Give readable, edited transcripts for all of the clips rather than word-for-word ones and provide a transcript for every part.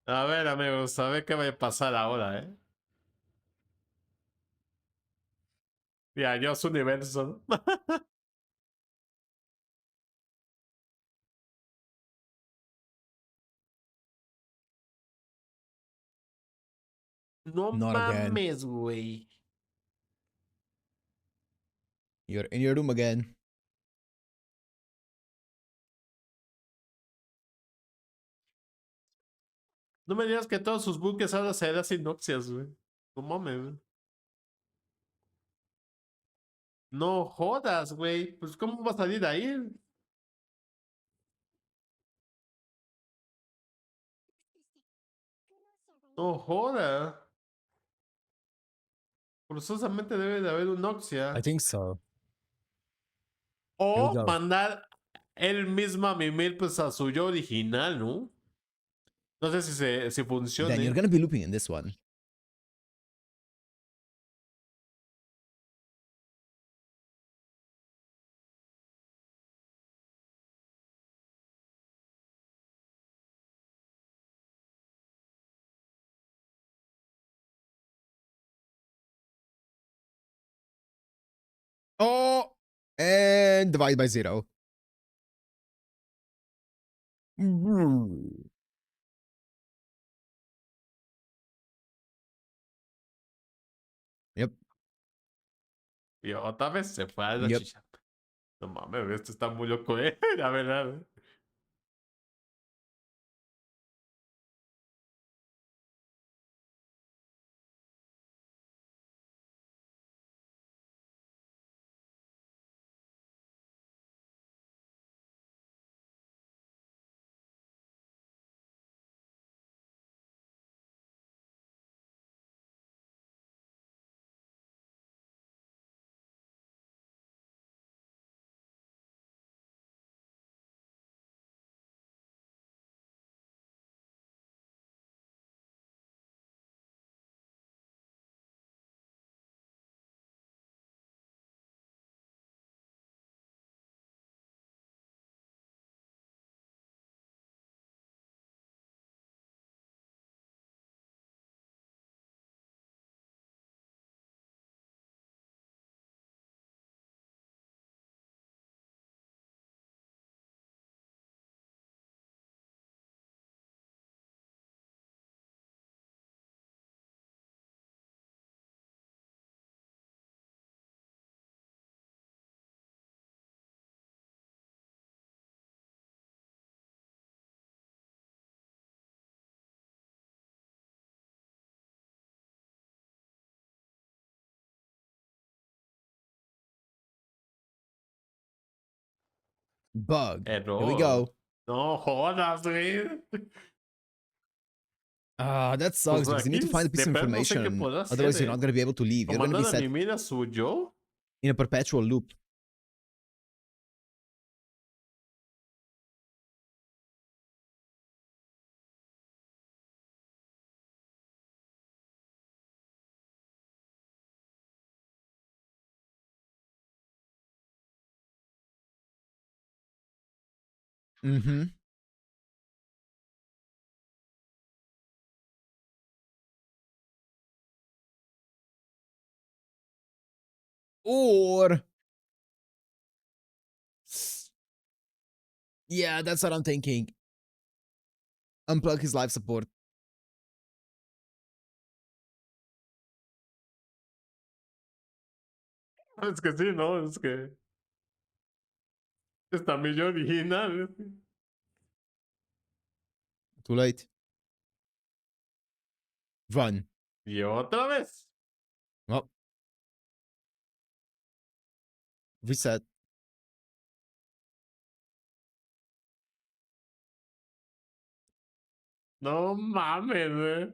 A ver, amigos, a ver qué va a pasar ahora, ¿eh? Ya, yo su universo, ¿no? No Not again. mames, güey. You're in your room again. No me digas que todos sus buques ahora serán sin noxias, güey. No mames, güey. No jodas, güey. Pues, ¿cómo va a salir de ahí? No joda. Forzosamente debe de haber un noxia. I think so. O mandar él mismo a mimir pues a su yo original, ¿no? No sé si funcione. Then you're gonna be looping in this one. Oh, and divide by 0. Yep. Y otra vez se fue a la Yep. chicha. No mames, esto está muy loco, la verdad. Bug. Error. Here we go. No jodas, güey. That sucks Pues because you need to aquí find a piece de of plano no sé qué information. podrá hacer, Otherwise, you're not going to be able to leave. You're going to be mandar a set mimir a su yo. in a perpetual loop. Mm-hmm. Or... Yeah, that's what I'm thinking. Unplug his live support. Es que sí, ¿no? Es que está mi yo original. Too late. Run. Y otra vez. Oh. Reset. No mames, güey.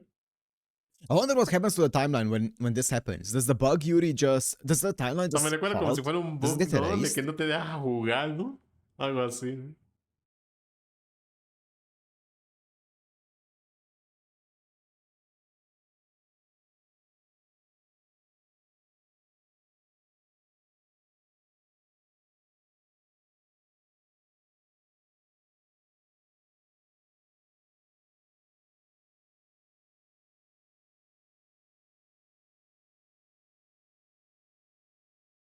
I wonder what happens to the timeline when this happens. Does the bug Yuri just... Does the timeline No, me just recuerda como si halt? fuera un Does it bug, get ¿no? De erased? que no te deja jugar, ¿no? Algo así.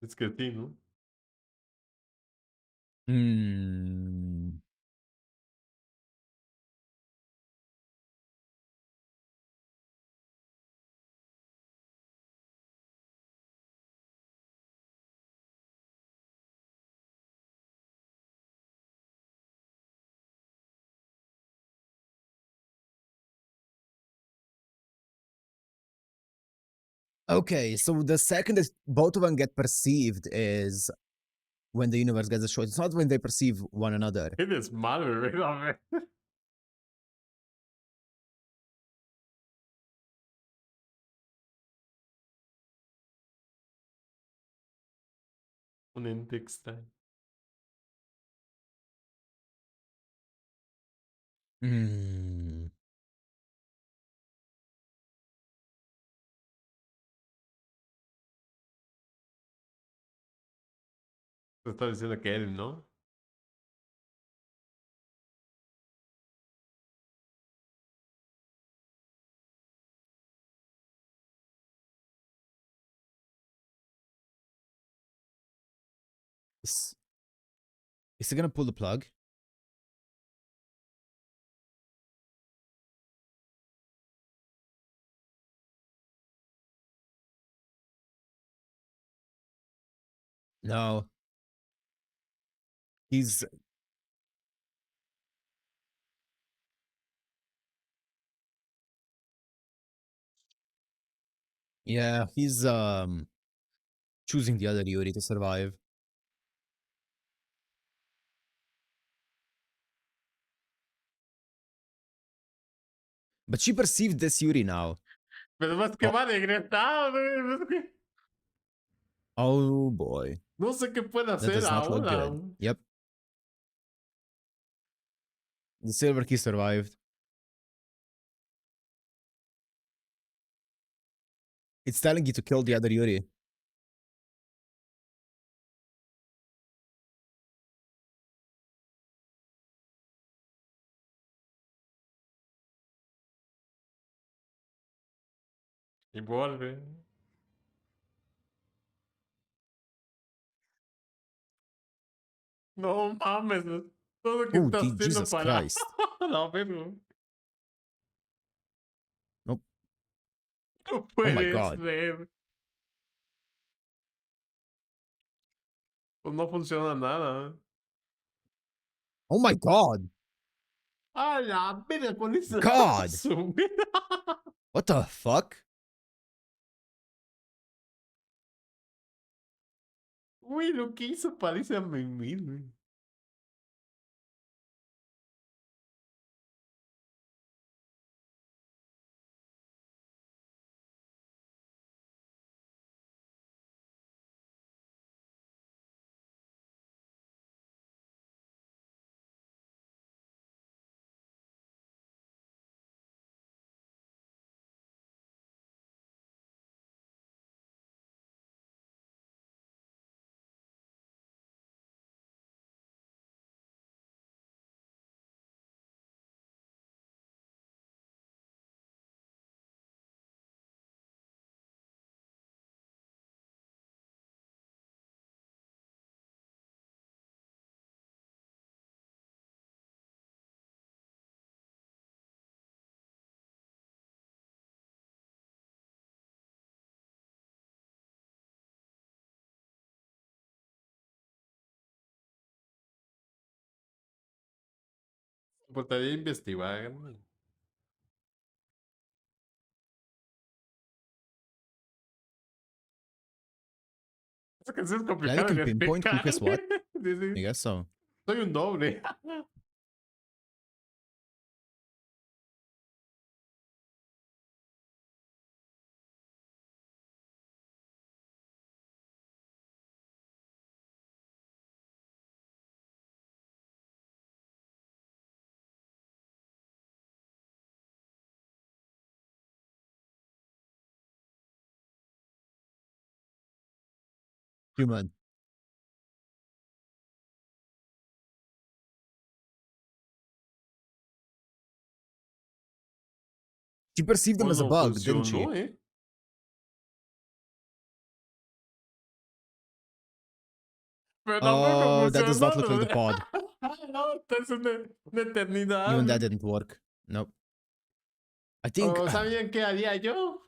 Es que sí, ¿no? Hmm. Okay, so the second that both of them get perceived is when the universe gets destroyed. It's not when they perceive one another. Eres malo, bebé. A ver. Un ente extraño. Hmm. Te está diciendo que él, ¿no? Is he gonna pull the plug? No. He's yeah, he's choosing the other Yuri to survive. But she perceived this Yuri now. Pero más que Oh. va regresado, bebé. Oh boy. No sé qué puede That hacer does not look ahora. good. Yep. The silver key survived. It's telling you to kill the other Yuri. Y vuelve. No mames. Todo lo que Oh, está haciendo Jesus para. Christ. No, pero. Nope. No Oh my puede god. ser. Pues no funciona nada. Oh my god. ¡A la verga con ese God. lazo! What the fuck? Güey, lo que hizo parece a mimir, güey. Importaría investigar, güey. Esa canción es Yeah, you complicada can de pinpoint who explicar. guess what. Sí, I sí. guess so. Soy un doble. Human. She perceived them as a Bueno, bug, didn't she? funcionó, ¿eh? Pero tampoco Oh, that does not funcionó. look like the pod. No, esta es una eternidad. Even that didn't work. Nope. I think ¿Sabían qué haría yo?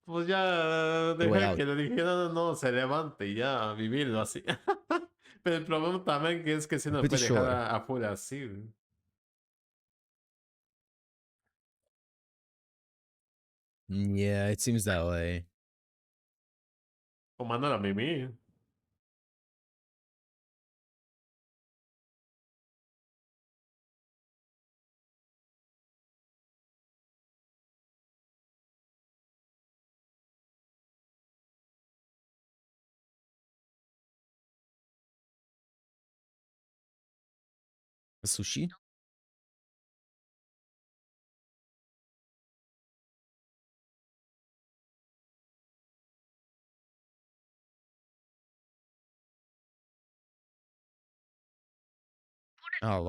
Pues ya The way dejar out. que el original no se levante y ya vivirlo así. Pero el problema también que es que si I'm no pretty puede dejar sure. afuera así. Yeah, it seems that way. O mandar a mimir. Sushi? Oh,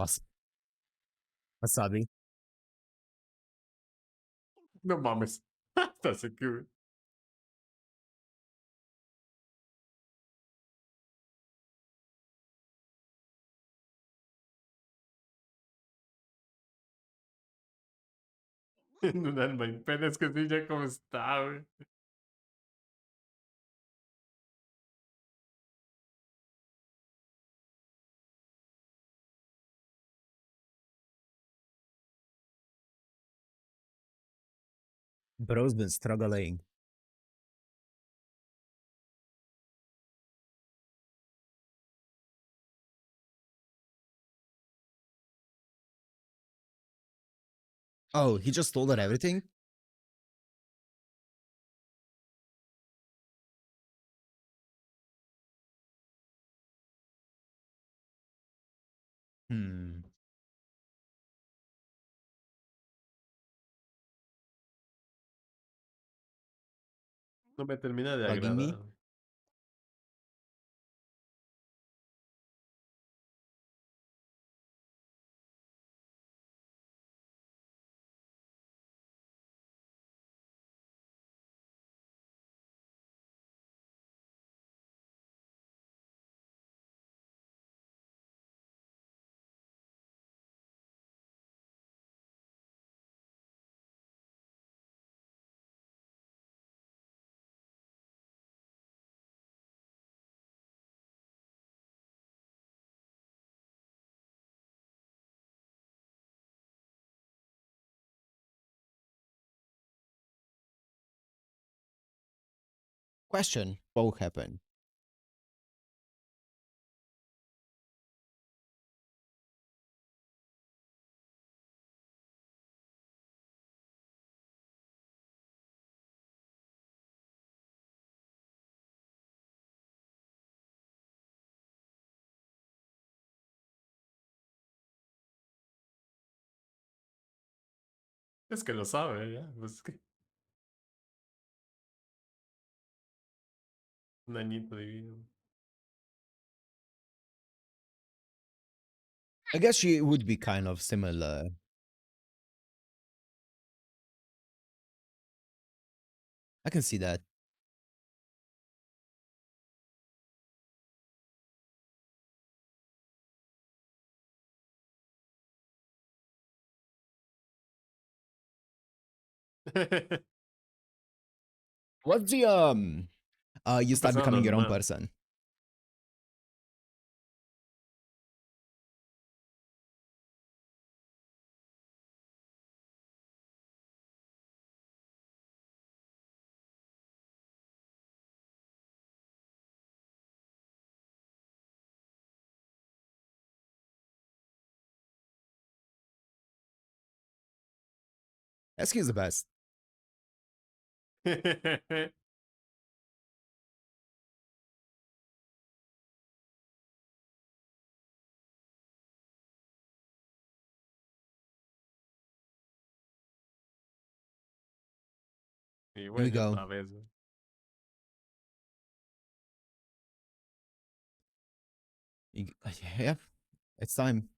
wasabi. No mames. Hasta se que. En un alma en pena, es que sí, ya como está, güey. Bro's been struggling. Oh, he just stole everything? Hmm. No me termina de Bugging me? agradar. Question. What happened? Es que lo sabe, ya. Pues es que. Un añito divino. I guess she would be kind of similar. I can see that. What's the you start Persona becoming your own normal. person. Eski is the best. Y Here we bueno, go. otra vez, güey. Yeah, it's time.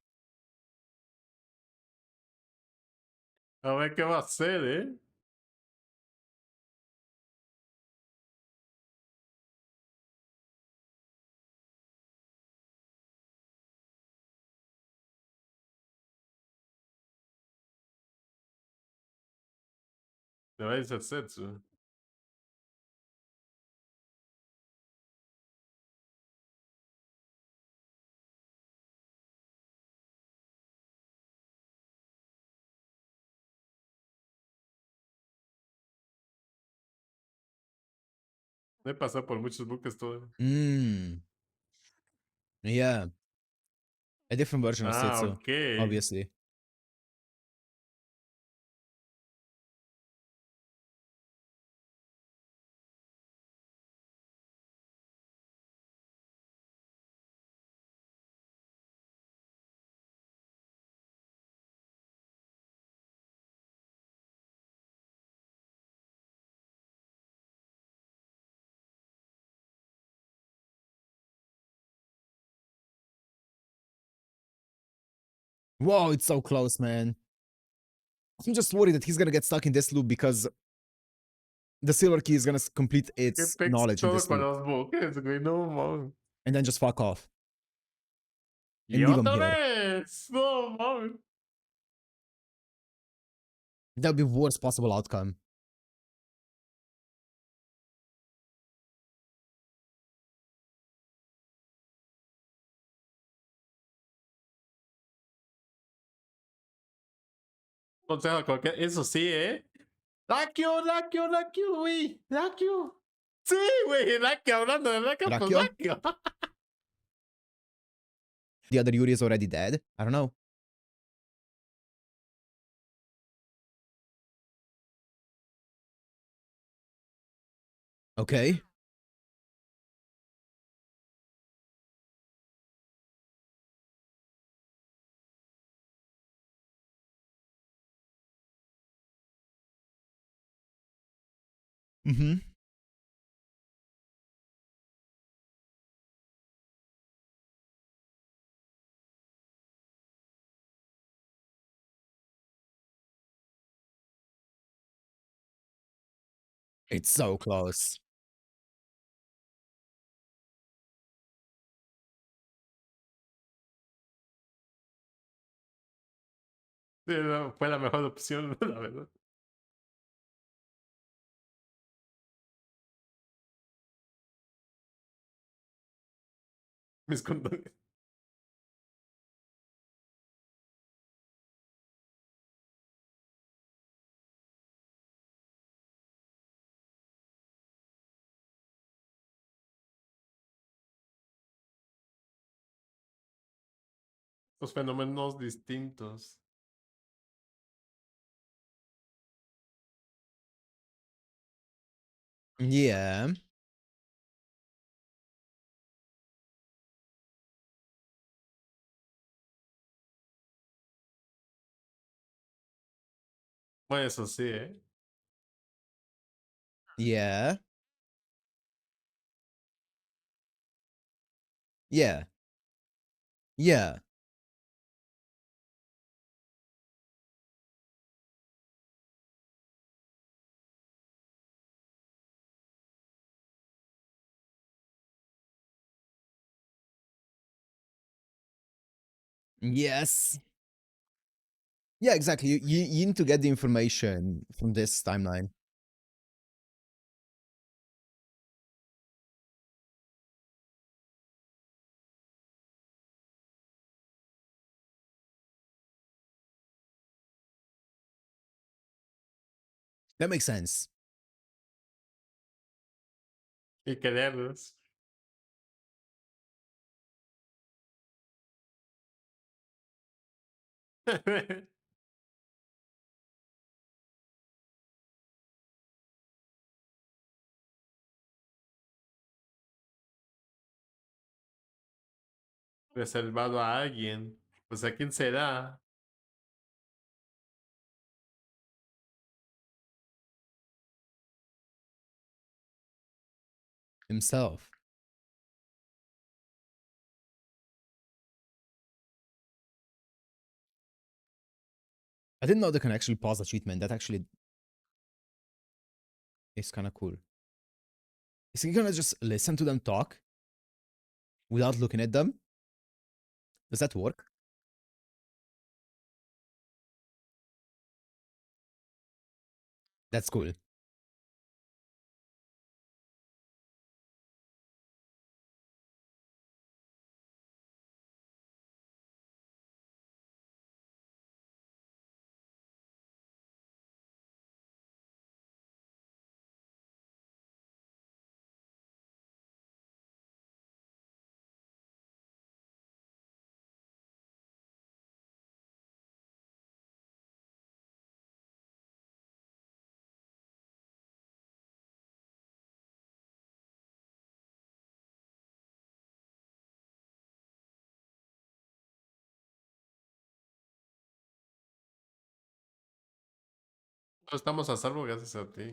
A ver qué va a hacer, ¿eh? Det var ett sätt så. Me he pasado por muchos buques todo. Yeah. A different version of Ah, Setsu, okay. obviously. Whoa, it's so close, man. I'm just worried that he's gonna get stuck in this loop because the silver key is gonna complete ¿Qué its pex knowledge in todo this con loop los buques, güey? No, mames. and then just fuck off. Y And leave him otra here. vez. No, mames. That would be worst possible outcome. Consejo cualquier. Eso sí, ¿eh? Lakio, güey. Lakio. Sí, güey. Lakio, hablando de Lakio, pues Lakio? Lakio. The other Yuri is already dead? I don't know. Okay. Mm-hmm. It's so close. Sí, no, fue la mejor opción, la verdad. Mis condones. Los fenómenos distintos. Yeah. Bueno, eso sí, ¿eh? Yeah. Yeah. Yeah. Yes. Yeah, exactly. You need to get the information from this timeline. That makes sense. Y quererlos. Reservado a alguien. Pues a quién será. Himself. I didn't know they can actually pause the treatment. That actually is kind of cool. Is he gonna just listen to them talk without looking at them? Does that work? That's cool. Estamos a salvo gracias a ti.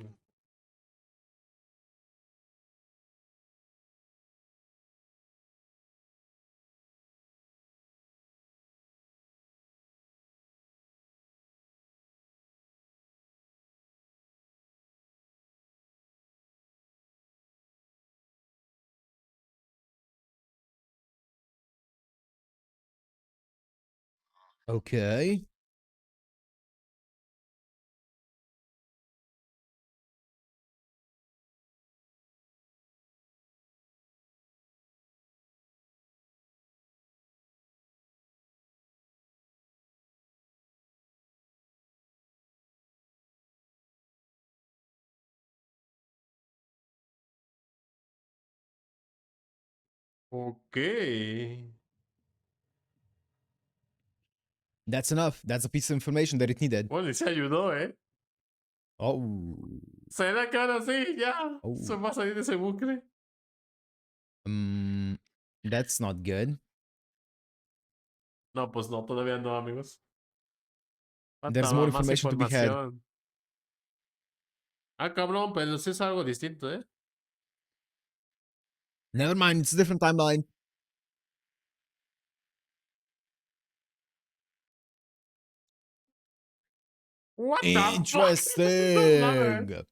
Okay. Ok. That's enough. That's a piece of information that it needed. Bueno, y se ayudó, ¿eh? Oh. ¿Será que ahora sí? Ya. Oh. Se va a salir de ese bucle. That's not good. No, pues no, todavía no, amigos. There's Falta more más information to be had. información. Ah, cabrón, pero sí es algo distinto, ¿eh? Never mind. It's a different timeline. What the fuck? Interesting.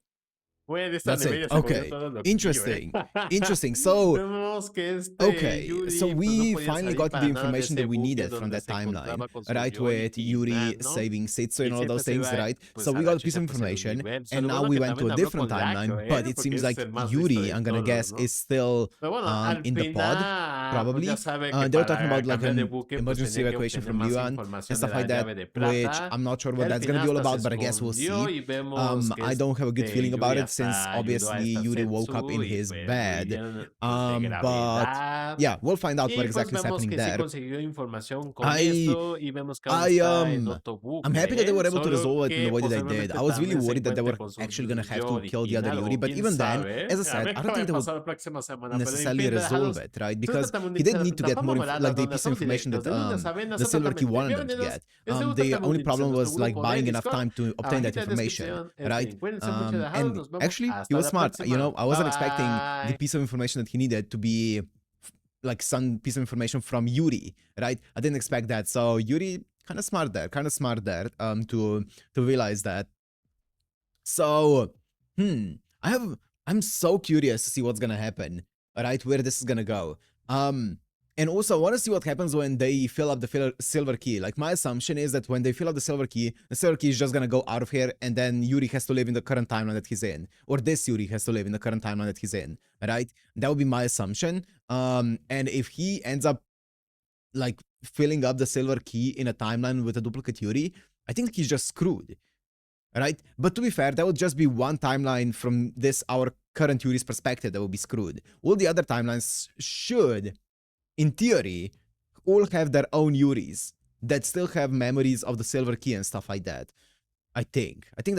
Güey, de esta That's anime it. ya se volvió Okay. todo loquillo, Interesting. ¿eh? Interesting. So, Vemos que okay. Yuri, So pues, no we podía finally salir got para the nada de information ese that we bucle needed from donde that se timeline, encontraba con su right? yo With Yuri original, ¿no? saving Setsu and Y all siempre those se things, iba, right? pues, So a we la got a piece chucha, of pues, el information, universo. and Lo now bueno we que went to también a habló different con timeline, Lacho, but it porque seems es like el más Yuri, listo de I'm gonna todos, guess, ¿no? is still Pero bueno, al in the pod, final, pues probably. ya sabe que They were talking para about like cambiar de an buque, pues emergency tenía que evacuation obtener from más Yuan and información de stuff la like that, llave de which plata. I'm not sure Y what al that's gonna final be all hasta se about, but I guess we'll escondió see. y vemos que I don't have a good feeling about Yuri it since hasta ayudó a obviously esta Yuri woke up in Setsu y his pues bed. murieron pues, de But gravedad. yeah, we'll find out Y what pues exactly is vemos happening que sí there. consiguió información con I esto y vemos que ahora I está en otro I'm happy that they bucle, were able to solo resolve it in the que way that they did. posiblemente I was really también se worried that they encuentre were con su actually gonna have yo to kill the other original Yuri, o but quién even then, sabe. as I A said, ver I qué don't va think a they would pasar la próxima semana, pero en necessarily fin, resolve déjalos. it, right? Tú Because estás he didn't need to get more morada like the donde piece of hacemos information directos that de lunes a viernes the silver key exactamente. wanted them to Bienvenidos. get. Les gusta The también only unirse a problem nuestro was like grupo de buying enough Discord. time to obtain that Abajito en information, descripción. En right? fin, cuídense mucho de dejados. And Nos vemos actually, he hasta was la smart. You know, próxima. I wasn't expecting the Bye. piece of information that he needed to be like some piece of information from Yuri, right? I didn't expect that. So Yuri kind of smart there, to realize that. So, I'm so curious to see what's gonna happen, right? Where this is gonna go. And also I want to see what happens when they fill up the silver key. Like my assumption is that when they fill up the silver key is just gonna go out of here, and then Yuri has to live in the current timeline that he's in, or this Yuri has to live in the current timeline that he's in, right? That would be my assumption. And if he ends up like filling up the silver key in a timeline with a duplicate Yuri, I think he's just screwed. Right? But to be fair, that would just be one timeline from this, our current Yuri's perspective, that would be screwed. All the other timelines should, in theory, all have their own Yuris that still have memories of the silver key and stuff like that. I think